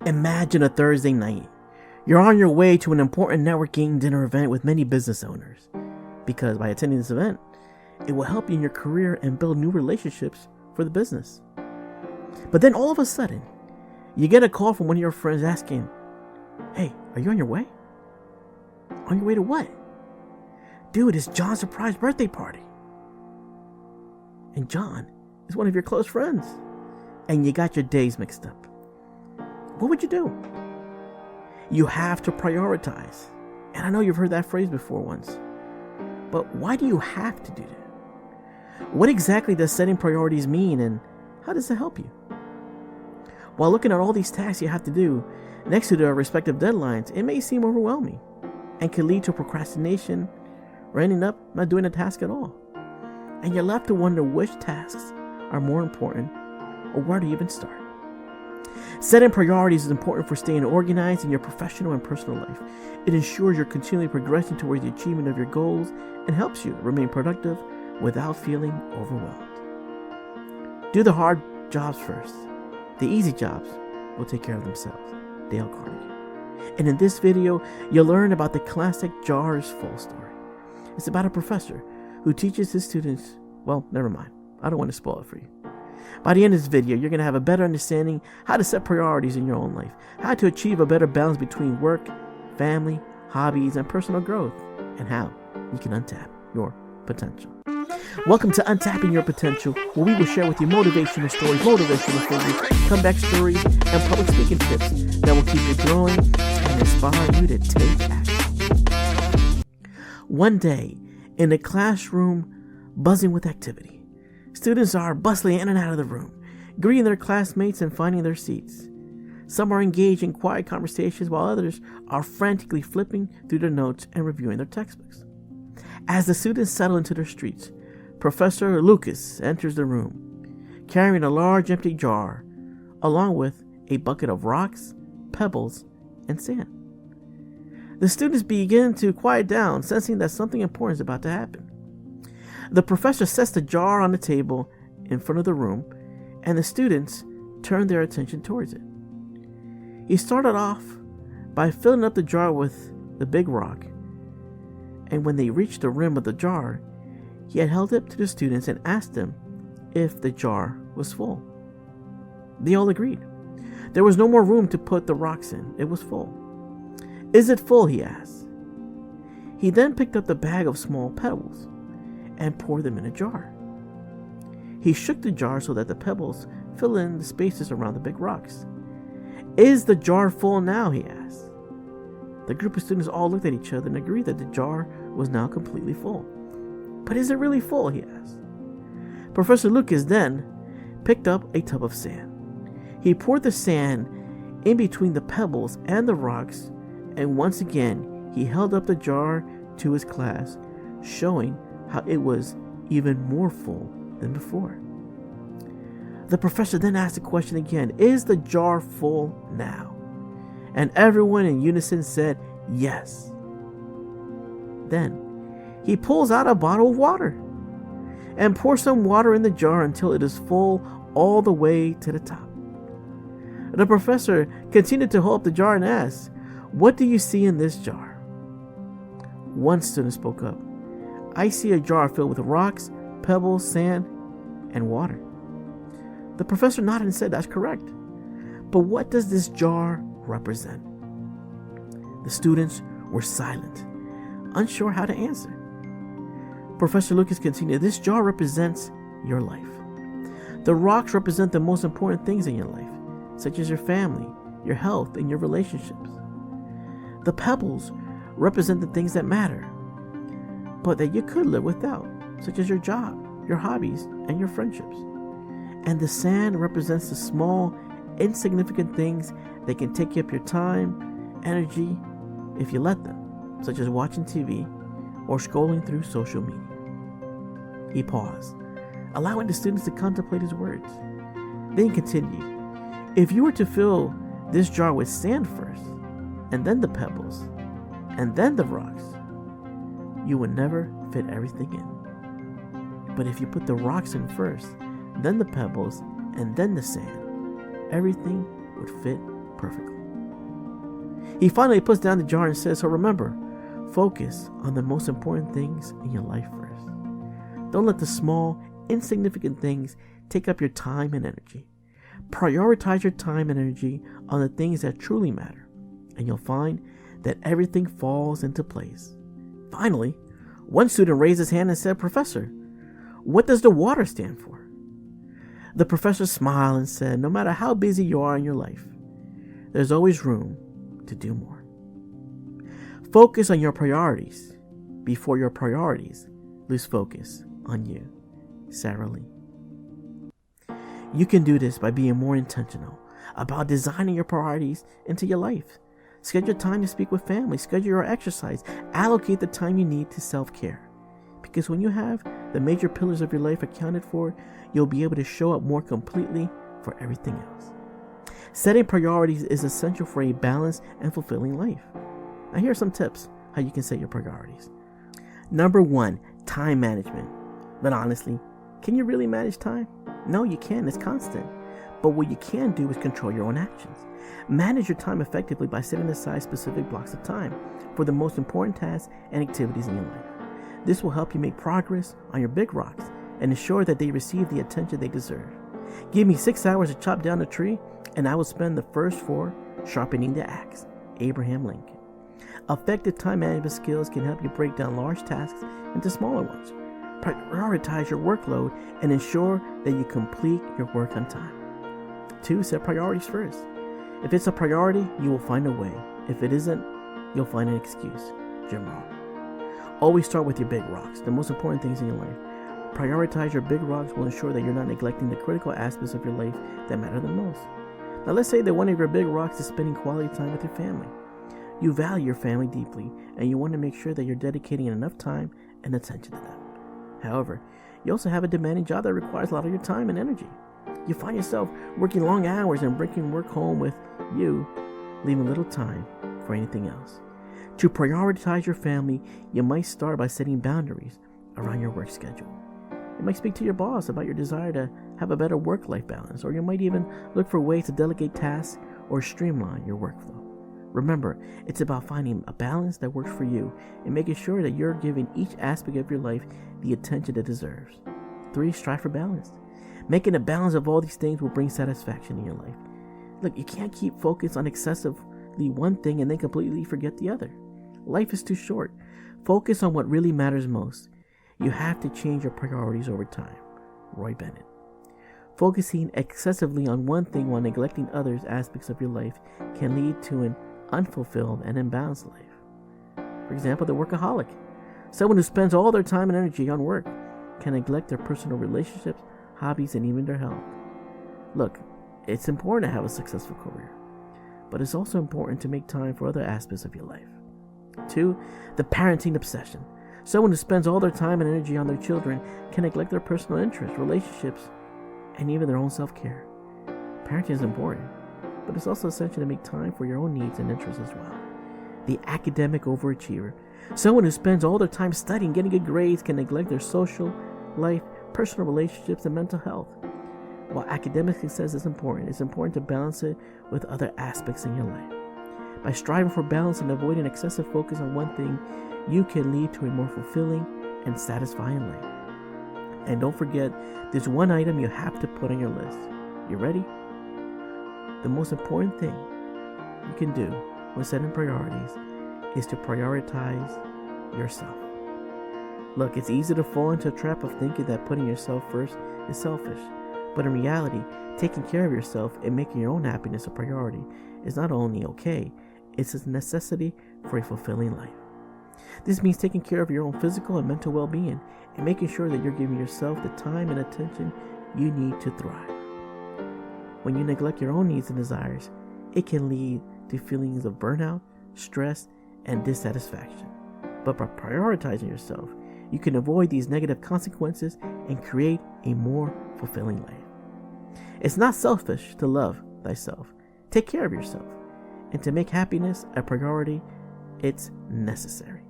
Imagine a Thursday night. You're on your way to an important networking dinner event with many business owners, because by attending this event, it will help you in your career and build new relationships for the business. But then all of a sudden, you get a call from one of your friends asking, "Hey, are you on your way?" "On your way to what?" "Dude, it's John's surprise birthday party." And John is one of your close friends, and you got your days mixed up. What would you do? You have to prioritize. And I know you've heard that phrase before once. But why do you have to do that? What exactly does setting priorities mean, and how does it help you? While looking at all these tasks you have to do next to their respective deadlines, it may seem overwhelming and can lead to procrastination or ending up not doing a task at all. And you're left to wonder which tasks are more important or where to even start. Setting priorities is important for staying organized in your professional and personal life. It ensures you're continually progressing towards the achievement of your goals and helps you remain productive without feeling overwhelmed. Do the hard jobs first. The easy jobs will take care of themselves. Dale Carnegie. And in this video, you'll learn about the classic jar is full story. It's about a professor who teaches his students, well, never mind. I don't want to spoil it for you. By the end of this video, you're going to have a better understanding how to set priorities in your own life, how to achieve a better balance between work, family, hobbies, and personal growth, and how you can untap your potential. Welcome to Untapping Your Potential, where we will share with you motivational stories, motivational figures, comeback stories, and public speaking tips that will keep you growing and inspire you to take action. One day, in a classroom buzzing with activity, students are bustling in and out of the room, greeting their classmates and finding their seats. Some are engaged in quiet conversations while others are frantically flipping through their notes and reviewing their textbooks. As the students settle into their seats, Professor Lucas enters the room, carrying a large empty jar, along with a bucket of rocks, pebbles, and sand. The students begin to quiet down, sensing that something important is about to happen. The professor sets the jar on the table in front of the room, and the students turn their attention towards it. He started off by filling up the jar with the big rock, and when they reached the rim of the jar, he had held it to the students and asked them if the jar was full. They all agreed. There was no more room to put the rocks in. It was full. "Is it full?" he asked. He then picked up the bag of small pebbles and poured them in a jar. He shook the jar so that the pebbles fill in the spaces around the big rocks. "Is the jar full now?" he asked. The group of students all looked at each other and agreed that the jar was now completely full. "But is it really full?" he asked. Professor Lucas then picked up a tub of sand. He poured the sand in between the pebbles and the rocks, and once again he held up the jar to his class, showing how it was even more full than before. The professor then asked the question again, "Is the jar full now?" And everyone in unison said yes. Then he pulls out a bottle of water and pours some water in the jar until it is full all the way to the top. The professor continued to hold up the jar and asked, "What do you see in this jar?" One student spoke up, "I see a jar filled with rocks, pebbles, sand, and water." The professor nodded and said, "That's correct. But what does this jar represent?" The students were silent, unsure how to answer. Professor Lucas continued, "This jar represents your life. The rocks represent the most important things in your life, such as your family, your health, and your relationships. The pebbles represent the things that matter, but that you could live without, such as your job, your hobbies, and your friendships. And the sand represents the small, insignificant things that can take up your time, energy, if you let them, such as watching TV or scrolling through social media." He paused, allowing the students to contemplate his words. Then he continued, "If you were to fill this jar with sand first, and then the pebbles, and then the rocks, you would never fit everything in. But if you put the rocks in first, then the pebbles, and then the sand, everything would fit perfectly. He finally puts down the jar and says, so remember, focus on the most important things in your life first. Don't let the small, insignificant things take up your time and energy. Prioritize your time and energy on the things that truly matter, and you'll find that everything falls into place. Finally, one student raised his hand and said, Professor, what does the water stand for? The professor smiled and said, no matter how busy you are in your life, there's always room to do more. Focus on your priorities before your priorities lose focus on you. Sarah Lee. You can do this by being more intentional about designing your priorities into your life. Schedule time to speak with family, schedule your exercise, allocate the time you need to self-care. Because when you have the major pillars of your life accounted for, you'll be able to show up more completely for everything else. Setting priorities is essential for a balanced and fulfilling life. Now here are some tips how you can set your priorities. Number 1, time management. But honestly, can you really manage time? No, you can't. It's constant. But what you can do is control your own actions. Manage your time effectively by setting aside specific blocks of time for the most important tasks and activities in your life. This will help you make progress on your big rocks and ensure that they receive the attention they deserve. Give me 6 hours to chop down a tree, and I will spend the first 4 sharpening the axe. Abraham Lincoln. Effective time management skills can help you break down large tasks into smaller ones. Prioritize your workload and ensure that you complete your work on time. 2, set priorities first. If it's a priority, you will find a way. If it isn't, you'll find an excuse. Jim Rohn. Always start with your big rocks, the most important things in your life. Prioritize your big rocks will ensure that you're not neglecting the critical aspects of your life that matter the most. Now let's say that one of your big rocks is spending quality time with your family. You value your family deeply, and you want to make sure that you're dedicating enough time and attention to them. However, you also have a demanding job that requires a lot of your time and energy. You find yourself working long hours and bringing work home with you, leaving little time for anything else. To prioritize your family, you might start by setting boundaries around your work schedule. You might speak to your boss about your desire to have a better work-life balance, or you might even look for ways to delegate tasks or streamline your workflow. Remember, it's about finding a balance that works for you and making sure that you're giving each aspect of your life the attention it deserves. 3, strive for balance. Making a balance of all these things will bring satisfaction in your life. Look, you can't keep focused on excessively one thing and then completely forget the other. Life is too short. Focus on what really matters most. You have to change your priorities over time. Roy Bennett. Focusing excessively on one thing while neglecting other aspects of your life can lead to an unfulfilled and imbalanced life. For example, the workaholic. Someone who spends all their time and energy on work can neglect their personal relationships, hobbies, and even their health. Look, it's important to have a successful career, but it's also important to make time for other aspects of your life. 2, the parenting obsession. Someone who spends all their time and energy on their children can neglect their personal interests, relationships, and even their own self-care. Parenting is important, but it's also essential to make time for your own needs and interests as well. The academic overachiever. Someone who spends all their time studying, getting good grades, can neglect their social life, personal relationships, and mental health. While academic success is important, it's important to balance it with other aspects in your life. By striving for balance and avoiding excessive focus on one thing, you can lead to a more fulfilling and satisfying life. And don't forget, there's one item you have to put on your list. You ready? The most important thing you can do when setting priorities is to prioritize yourself. Look, it's easy to fall into a trap of thinking that putting yourself first is selfish. But in reality, taking care of yourself and making your own happiness a priority is not only okay, it's a necessity for a fulfilling life. This means taking care of your own physical and mental well-being and making sure that you're giving yourself the time and attention you need to thrive. When you neglect your own needs and desires, it can lead to feelings of burnout, stress, and dissatisfaction. But by prioritizing yourself, you can avoid these negative consequences and create a more fulfilling life. It's not selfish to love thyself. Take care of yourself. And to make happiness a priority, it's necessary.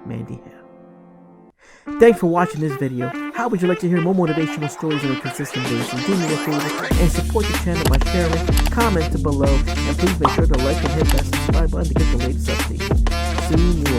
Mandy Hale. Thanks for watching this video. How would you like to hear more motivational stories on a consistent basis? Do me a favor and support the channel by sharing, comment below, and please make sure to like and hit that subscribe button to get the latest updates. See you.